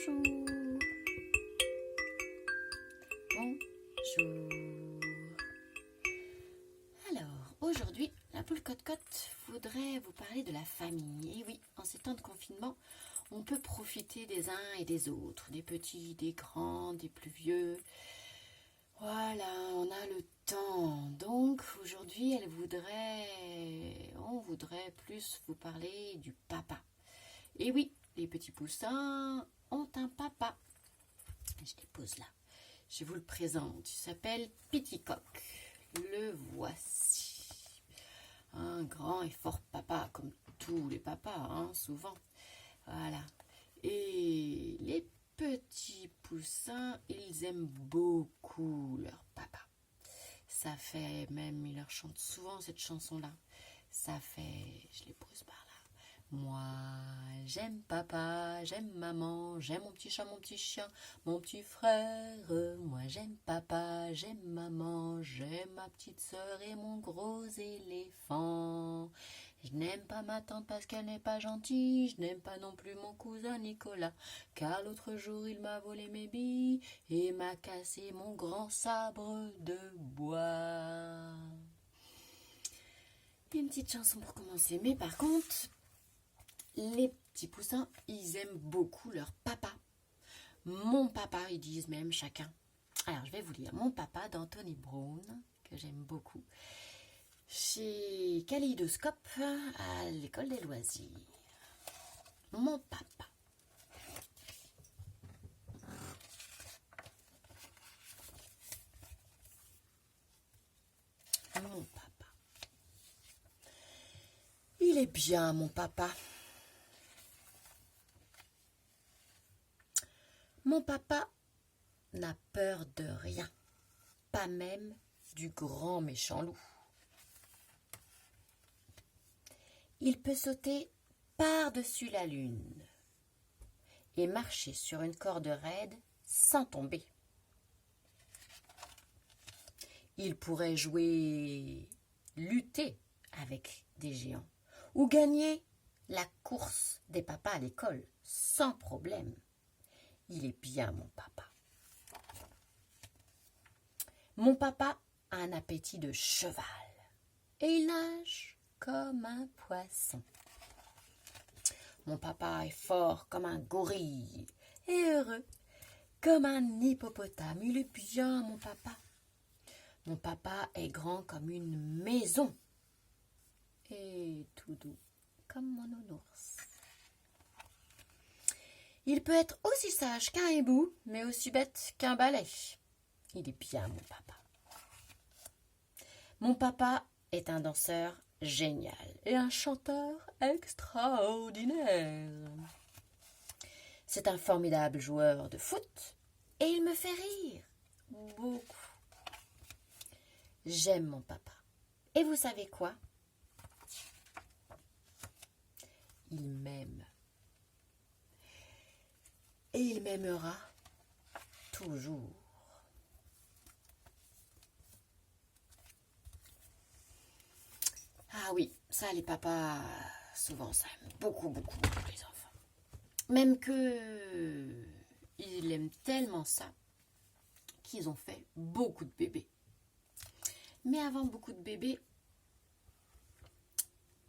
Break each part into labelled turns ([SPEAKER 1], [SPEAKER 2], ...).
[SPEAKER 1] Bonjour. Bonjour. Alors, aujourd'hui, la poule cote-cote voudrait vous parler de la famille. Et oui, en ces temps de confinement, on peut profiter des uns et des autres, des petits, des grands, des plus vieux. Voilà, on a le temps. Donc, aujourd'hui, on voudrait plus vous parler du papa. Et oui, les petits poussins ont un papa. Je les pose là. Je vous le présente. Il s'appelle Piticoque. Le voici. Un grand et fort papa, comme tous les papas, hein, souvent. Voilà. Et les petits poussins, ils aiment beaucoup leur papa. Ça fait même, ils leur chantent souvent cette chanson-là. Ça fait, je les pose par là. Moi, j'aime papa, j'aime maman, j'aime mon petit chat, mon petit chien, mon petit frère. Moi, j'aime papa, j'aime maman, j'aime ma petite sœur et mon gros éléphant. Je n'aime pas ma tante parce qu'elle n'est pas gentille. Je n'aime pas non plus mon cousin Nicolas, car l'autre jour il m'a volé mes billes et m'a cassé mon grand sabre de bois. Une petite chanson pour commencer, mais par contre, les petits poussins, ils aiment beaucoup leur papa. Mon papa, ils disent même chacun. Alors, je vais vous lire mon papa d'Anthony Brown, que j'aime beaucoup, chez Kaléidoscope, à l'école des loisirs. Mon papa. Mon papa. Il est bien, mon papa. Mon papa n'a peur de rien, pas même du grand méchant loup. Il peut sauter par-dessus la lune et marcher sur une corde raide sans tomber. Il pourrait lutter avec des géants ou gagner la course des papas à l'école sans problème. Il est bien, mon papa. Mon papa a un appétit de cheval et il nage comme un poisson. Mon papa est fort comme un gorille et heureux comme un hippopotame. Il est bien, mon papa. Mon papa est grand comme une maison et tout doux comme mon nounours. Il peut être aussi sage qu'un hibou, mais aussi bête qu'un balai. Il est bien, mon papa. Mon papa est un danseur génial et un chanteur extraordinaire. C'est un formidable joueur de foot et il me fait rire beaucoup. J'aime mon papa. Et vous savez quoi? Il m'aime. Et il m'aimera toujours. Ah oui, ça les papas, souvent ça aime beaucoup les enfants. Même que ils aiment tellement ça qu'ils ont fait beaucoup de bébés. Mais avant beaucoup de bébés,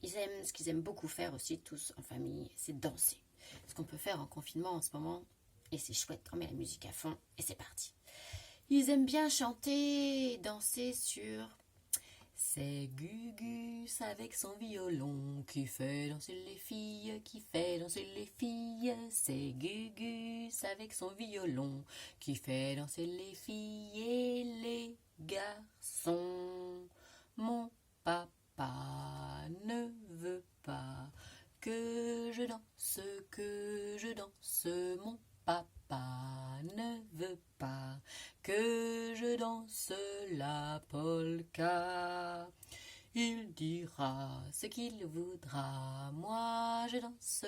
[SPEAKER 1] ce qu'ils aiment beaucoup faire aussi tous en famille, c'est danser. Ce qu'on peut faire en confinement en ce moment, et c'est chouette, on met la musique à fond et c'est parti. Ils aiment bien chanter, danser sur c'est Gugus avec son violon qui fait danser les filles, qui fait danser les filles. C'est Gugus avec son violon qui fait danser les filles et les garçons. Mon papa ne veut pas que je danse, mon papa ne veut pas que je danse la polka. Il dira ce qu'il voudra, moi je danse,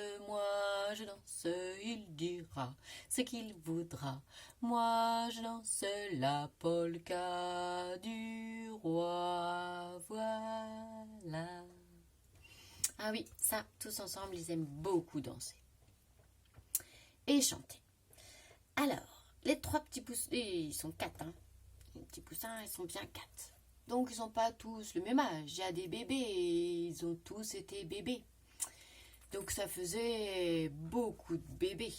[SPEAKER 1] il dira ce qu'il voudra, moi je danse la polka du roi, voilà. Ah oui, ça, tous ensemble, ils aiment beaucoup danser et chanter. Alors, les trois petits poussins, ils sont 4, hein. Les petits poussins, ils sont bien 4. Donc, ils n'ont pas tous le même âge. Il y a des bébés et ils ont tous été bébés. Donc, ça faisait beaucoup de bébés.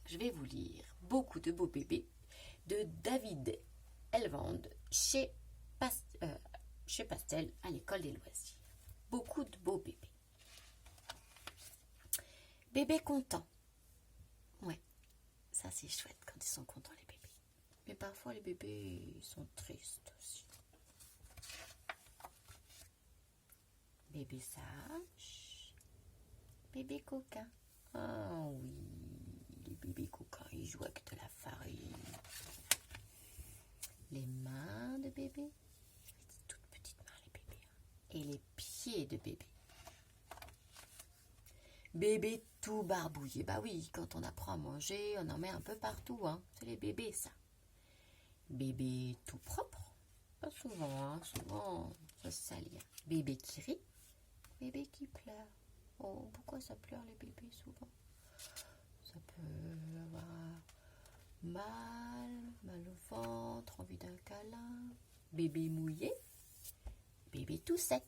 [SPEAKER 1] Je vais vous lire Beaucoup de beaux bébés de David Elvand chez Pastel à l'école des loisirs. Beaucoup de beaux bébés. Bébé content. Ouais, ça c'est chouette quand ils sont contents les bébés. Mais parfois les bébés sont tristes aussi. Bébé sage. Bébé coquin. Ah oui, les bébés coquins, ils jouent avec de la farine. Les mains de bébé. C'est toutes petites mains les bébés. Et les pieds de bébé. Bébé tout barbouillé. Bah oui, quand on apprend à manger, on en met un peu partout, hein. C'est les bébés, ça. Bébé tout propre. Pas souvent, hein. Souvent, ça se salit. Bébé qui rit. Bébé qui pleure. Oh, pourquoi ça pleure les bébés souvent? Ça peut avoir mal au ventre, envie d'un câlin. Bébé mouillé. Bébé tout sec.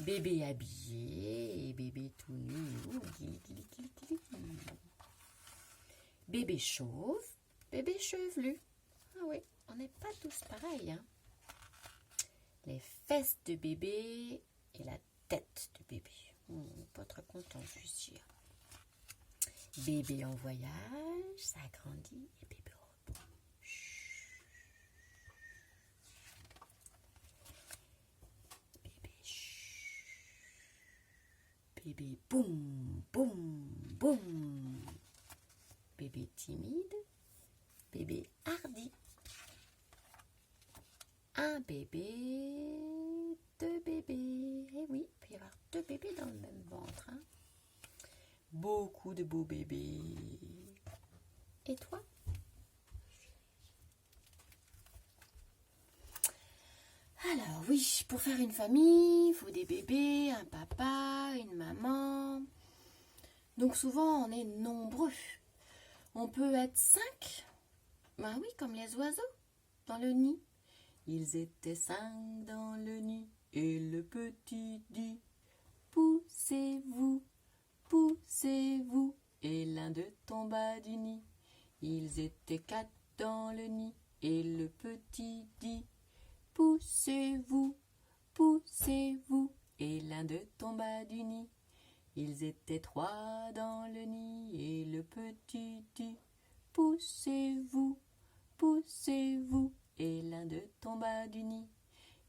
[SPEAKER 1] Bébé habillé et bébé tout nu. Bébé chauve, bébé chevelu. Ah oui, on n'est pas tous pareils, hein. Les fesses de bébé et la tête de bébé. Pas très content, je suis sûre. Bébé en voyage, ça grandit et bébé au repos. Bébé boum, boum, boum. Bébé timide, bébé hardi. Un bébé, deux bébés. Eh oui, il peut y avoir 2 bébés dans le même ventre, hein. Beaucoup de beaux bébés. Et toi? Alors oui, pour faire une famille, il faut des bébés, un papa, une maman. Donc souvent, on est nombreux. On peut être 5. Ben oui, comme les oiseaux, dans le nid. Ils étaient 5 dans le nid, et le petit dit, poussez-vous, poussez-vous, et l'un d'eux tomba du nid. Ils étaient 4 dans le nid, et le petit dit, poussez-vous, poussez-vous, et l'un d'eux tomba du nid. Ils étaient 3 dans le nid, et le petit dit, poussez-vous, poussez-vous, et l'un d'eux tomba du nid.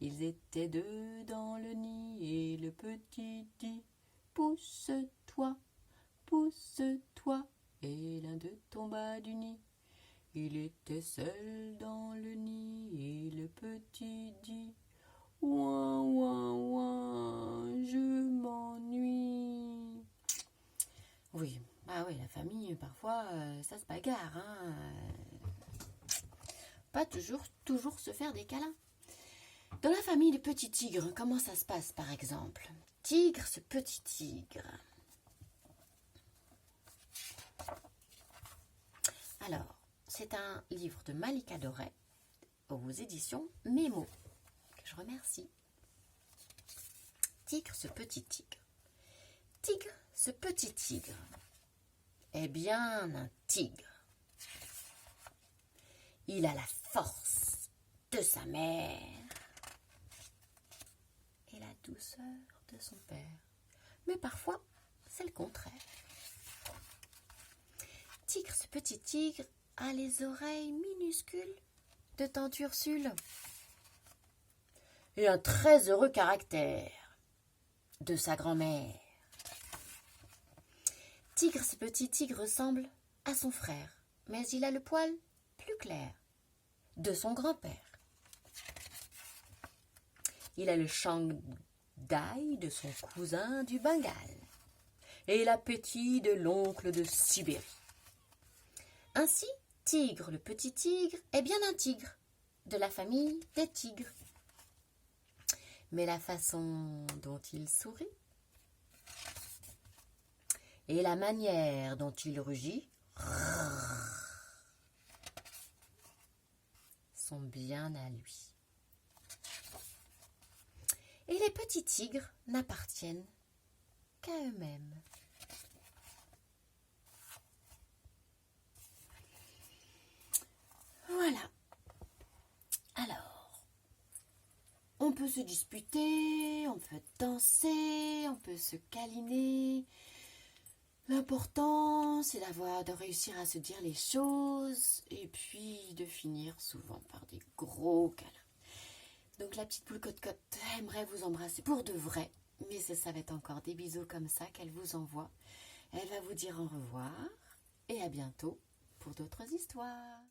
[SPEAKER 1] Ils étaient 2 dans le nid, et le petit dit, pousse-toi, pousse-toi, et l'un d'eux tomba du nid. Il était seul dans le nid, et le petit dit, ouin, ouin, ouin, je m'ennuie. Oui, ah oui, la famille, parfois, ça se bagarre, hein. Pas toujours se faire des câlins. Dans la famille des petits tigres, comment ça se passe par exemple? Tigre, ce petit tigre. Alors, c'est un livre de Malika Doré aux éditions Mémo, que je remercie. Tigre, ce petit tigre. Tigre, ce petit tigre. Eh bien, un tigre. Il a la force de sa mère et la douceur de son père. Mais parfois, c'est le contraire. Tigre, ce petit tigre, a les oreilles minuscules de tante Ursule et un très heureux caractère de sa grand-mère. Tigre, ce petit tigre ressemble à son frère, mais il a le poil plus clair de son grand-père. Il a le Shanghai de son cousin du Bengale et l'appétit de l'oncle de Sibérie. Ainsi, Tigre, le petit tigre, est bien un tigre de la famille des tigres. Mais la façon dont il sourit Et la manière dont il rugit sont bien à lui. Et les petits tigres n'appartiennent qu'à eux-mêmes. Voilà. Alors, on peut se disputer, on peut danser, on peut se câliner. L'important, c'est de réussir à se dire les choses et puis de finir souvent par des gros câlins. Donc la petite poule cote-cote aimerait vous embrasser pour de vrai, mais ça va être encore des bisous comme ça qu'elle vous envoie. Elle va vous dire au revoir et à bientôt pour d'autres histoires.